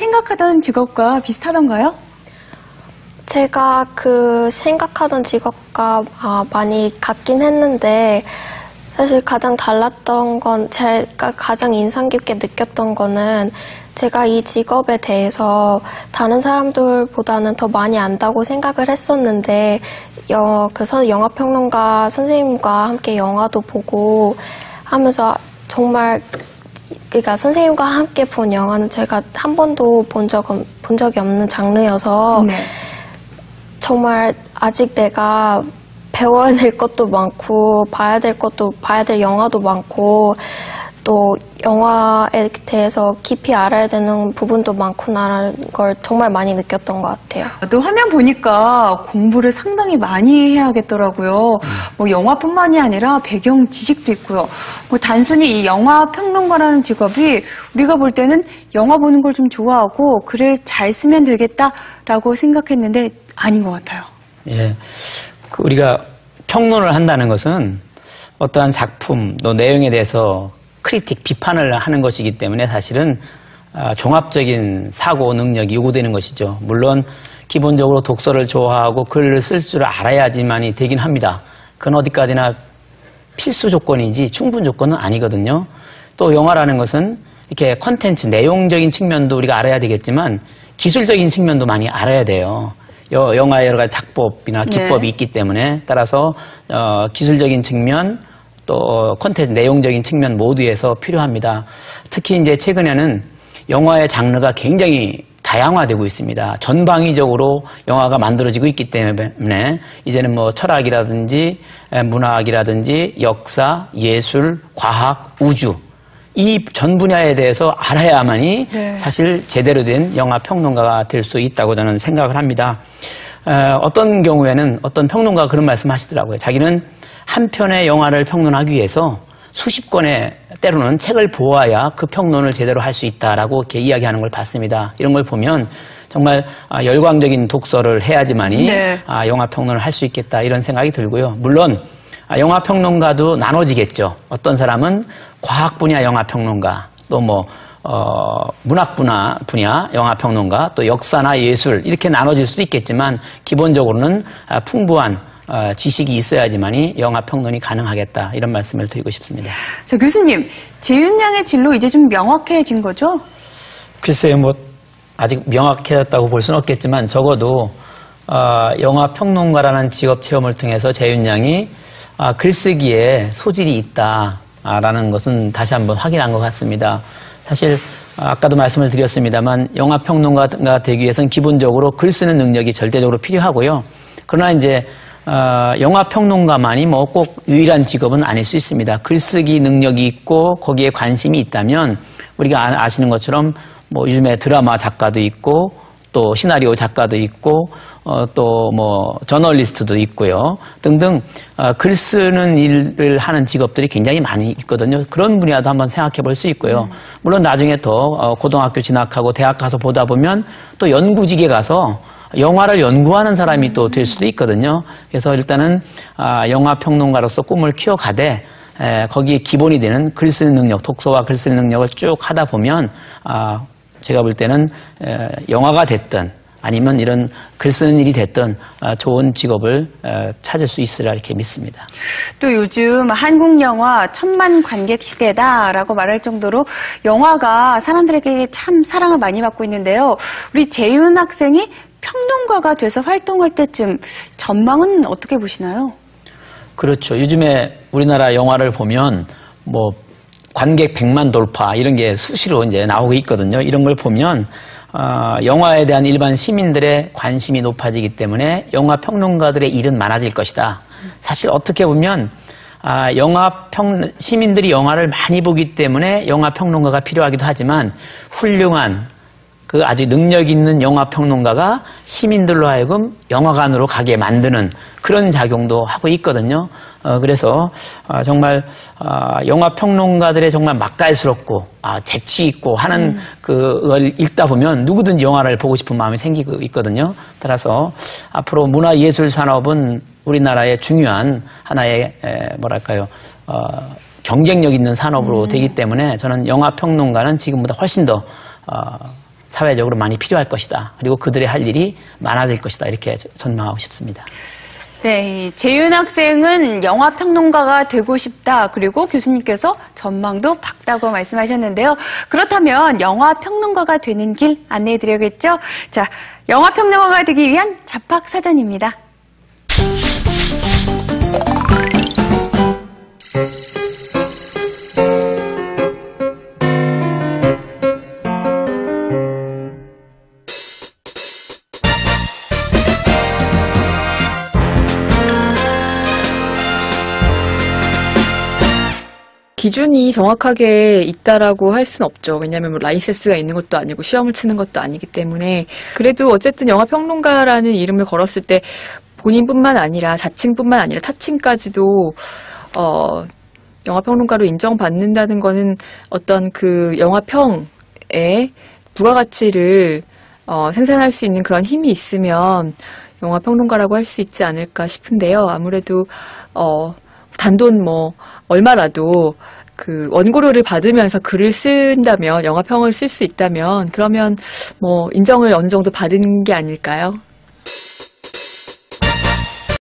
생각하던 직업과 비슷하던가요? 제가 생각하던 직업과 많이 같긴 했는데, 사실 가장 달랐던 건, 제가 가장 인상 깊게 느꼈던 거는, 제가 이 직업에 대해서 다른 사람들보다는 더 많이 안다고 생각을 했었는데, 영화평론가 선생님과 함께 영화도 보고 하면서 정말, 그러니까 선생님과 함께 본 영화는 제가 한 번도 본 적이 없는 장르여서, 네. 정말 아직 내가 배워야 될 것도 많고 봐야 될 영화도 많고 또 영화에 대해서 깊이 알아야 되는 부분도 많구나라는 걸 정말 많이 느꼈던 것 같아요. 또 화면 보니까 공부를 상당히 많이 해야겠더라고요. 뭐 영화뿐만이 아니라 배경 지식도 있고요. 뭐 단순히 이 영화 평론가라는 직업이 우리가 볼 때는 영화 보는 걸 좀 좋아하고 글을 잘 쓰면 되겠다라고 생각했는데 아닌 것 같아요. 예, 우리가 평론을 한다는 것은 어떠한 작품, 또 내용에 대해서 크리틱, 비판을 하는 것이기 때문에 사실은 종합적인 사고 능력이 요구되는 것이죠. 물론 기본적으로 독서를 좋아하고 글을 쓸 줄 알아야지만이 되긴 합니다. 그건 어디까지나 필수 조건이지 충분 조건은 아니거든요. 또 영화라는 것은 이렇게 컨텐츠, 내용적인 측면도 우리가 알아야 되겠지만 기술적인 측면도 많이 알아야 돼요. 영화의 여러 가지 작법이나 기법이 네. 있기 때문에 따라서 기술적인 측면 또 콘텐츠 내용적인 측면 모두에서 필요합니다. 특히 이제 최근에는 영화의 장르가 굉장히 다양화되고 있습니다. 전방위적으로 영화가 만들어지고 있기 때문에 이제는 뭐 철학이라든지 문학이라든지 역사, 예술, 과학, 우주 이 전 분야에 대해서 알아야만이 네. 사실 제대로 된 영화 평론가가 될 수 있다고 저는 생각을 합니다. 어떤 경우에는 어떤 평론가가 그런 말씀 하시더라고요. 자기는 한 편의 영화를 평론하기 위해서 수십 권의 때로는 책을 보아야 그 평론을 제대로 할 수 있다라고 이렇게 이야기하는 걸 봤습니다. 이런 걸 보면 정말 열광적인 독서를 해야지만이 네. 영화 평론을 할 수 있겠다 이런 생각이 들고요. 물론 영화 평론가도 나눠지겠죠. 어떤 사람은 과학 분야 영화 평론가, 또 뭐 문학 분야 영화 평론가, 또 역사나 예술 이렇게 나눠질 수도 있겠지만 기본적으로는 풍부한 지식이 있어야지만이 영화 평론이 가능하겠다 이런 말씀을 드리고 싶습니다. 저 교수님, 재윤 양의 진로 이제 좀 명확해진 거죠? 글쎄요, 뭐 아직 명확해졌다고 볼 수는 없겠지만 적어도 영화 평론가라는 직업 체험을 통해서 재윤 양이 글쓰기에 소질이 있다라는 것은 다시 한번 확인한 것 같습니다. 사실 아까도 말씀을 드렸습니다만 영화 평론가가 되기 위해서는 기본적으로 글 쓰는 능력이 절대적으로 필요하고요. 그러나 이제 영화 평론가만이 뭐 꼭 유일한 직업은 아닐 수 있습니다. 글쓰기 능력이 있고 거기에 관심이 있다면 우리가 아시는 것처럼 뭐 요즘에 드라마 작가도 있고 또 시나리오 작가도 있고 또 뭐 저널리스트도 있고요. 등등 글 쓰는 일을 하는 직업들이 굉장히 많이 있거든요. 그런 분야도 한번 생각해 볼 수 있고요. 물론 나중에 더 고등학교 진학하고 대학 가서 보다 보면 또 연구직에 가서 영화를 연구하는 사람이 또 될 수도 있거든요. 그래서 일단은 영화 평론가로서 꿈을 키워가되 거기에 기본이 되는 글 쓰는 능력, 독서와 글 쓰는 능력을 쭉 하다 보면 제가 볼 때는 영화가 됐든 아니면 이런 글 쓰는 일이 됐든 좋은 직업을 찾을 수 있으리라 이렇게 믿습니다. 또 요즘 한국 영화 천만 관객 시대다라고 말할 정도로 영화가 사람들에게 참 사랑을 많이 받고 있는데요. 우리 재윤 학생이 평론가가 돼서 활동할 때쯤 전망은 어떻게 보시나요? 그렇죠. 요즘에 우리나라 영화를 보면 뭐 관객 100만 돌파 이런 게 수시로 이제 나오고 있거든요. 이런 걸 보면 영화에 대한 일반 시민들의 관심이 높아지기 때문에 영화 평론가들의 일은 많아질 것이다. 사실 어떻게 보면 시민들이 영화를 많이 보기 때문에 영화 평론가가 필요하기도 하지만 훌륭한 그 아주 능력 있는 영화 평론가가 시민들로 하여금 영화관으로 가게 만드는 그런 작용도 하고 있거든요. 그래서 정말 영화 평론가들의 정말 맛깔스럽고 재치 있고 하는 그걸 읽다 보면 누구든지 영화를 보고 싶은 마음이 생기고 있거든요. 따라서 앞으로 문화예술 산업은 우리나라의 중요한 하나의 뭐랄까요 경쟁력 있는 산업으로 되기 때문에 저는 영화 평론가는 지금보다 훨씬 더 사회적으로 많이 필요할 것이다. 그리고 그들의 할 일이 많아질 것이다. 이렇게 전망하고 싶습니다. 네, 재윤 학생은 영화 평론가가 되고 싶다. 그리고 교수님께서 전망도 밝다고 말씀하셨는데요. 그렇다면 영화 평론가가 되는 길 안내해 드려야겠죠? 자, 영화 평론가가 되기 위한 잡학 사전입니다. 기준이 정확하게 있다라고 할 수는 없죠. 왜냐하면 뭐 라이센스가 있는 것도 아니고 시험을 치는 것도 아니기 때문에 그래도 어쨌든 영화평론가라는 이름을 걸었을 때 본인뿐만 아니라 자칭뿐만 아니라 타칭까지도 영화평론가로 인정받는다는 거는 어떤 그 영화평의 부가가치를 생산할 수 있는 그런 힘이 있으면 영화평론가라고 할 수 있지 않을까 싶은데요. 아무래도 단돈 뭐 얼마라도 그 원고료를 받으면서 글을 쓴다면 영화평을 쓸 수 있다면 그러면 뭐 인정을 어느 정도 받은 게 아닐까요?